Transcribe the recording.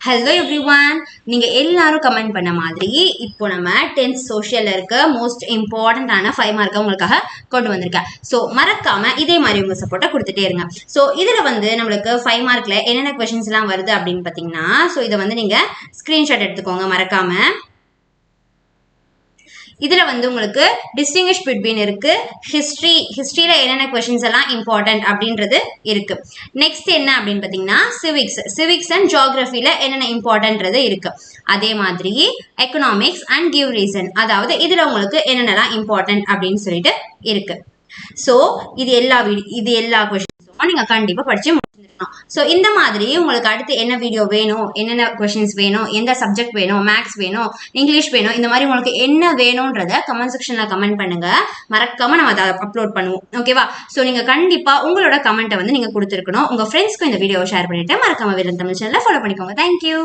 Hello everyone, நீங்க எல்லாரும் comment பண்ண மாதிரி இப்போ நம்ம 10th சோஷியல்ல இருக்க மோஸ்ட் இம்பார்ட்டன்டான 5 மார்க்கை உங்களுக்காக கொண்டு வந்திருக்கேன். ஸோ மறக்காம இதே மாதிரி உங்க சப்போர்ட்டை கொடுத்துட்டே இருங்க. ஸோ இதுல நம்மளுக்கு 5 மார்க்ல என்னென்ன கொஸ்டின்ஸ் எல்லாம் வருது அப்படின்னு பாத்தீங்கன்னா, ஸோ இதை நீங்க ஸ்கிரீன்ஷாட் எடுத்துக்கோங்க மறக்காம. இதுல உங்களுக்கு டிஸ்டிங்கிஷ் பிட்வீன் இருக்கு, ஹிஸ்டரியில என்னென்ன கொஸ்டின்ஸ் எல்லாம் இம்பார்ட்டன்ட் அப்படின்றது இருக்கு. நெக்ஸ்ட் என்ன அப்படின்னு பாத்தீங்கன்னா சிவிக்ஸ் அண்ட் ஜியோகிராஃபில என்னென்ன இம்பார்ட்டன்ட்றது இருக்கு. அதே மாதிரி எக்கனாமிக்ஸ் அண்ட் கிவ் ரீசன், அதாவது இதுல உங்களுக்கு என்னென்னலாம் இம்பார்ட்டன்ட் அப்படின்னு சொல்லிட்டு இருக்கு. ஸோ இது எல்லா கொஸ்டின்ஸும் நீங்க கண்டிப்பா படிச்சு முடிச்சிருக்கணும். ஸோ இந்த மாதிரி உங்களுக்கு அடுத்து என்ன வீடியோ வேணும், என்னென்ன கொஸ்டின்ஸ் வேணும், எந்த சப்ஜெக்ட் வேணும், மேக்ஸ் வேணும், இங்கிலீஷ் வேணும், இந்த மாதிரி உங்களுக்கு என்ன வேணும்ன்றத கமெண்ட் செக்ஷன்ல கமெண்ட் பண்ணுங்க. மறக்காம நம்ம அதை அப்லோட் பண்ணுவோம். ஓகேவா? ஸோ நீங்க கண்டிப்பா உங்களோட கமெண்ட்டை நீங்க கொடுத்துருக்கணும். உங்க ஃப்ரெண்ட்ஸ்க்கும் இந்த வீடியோவை ஷேர் பண்ணிட்டு மறக்காம வீரன் தமிழ் சேனலை ஃபாலோ பண்ணிக்கோங்க. தேங்க்யூ.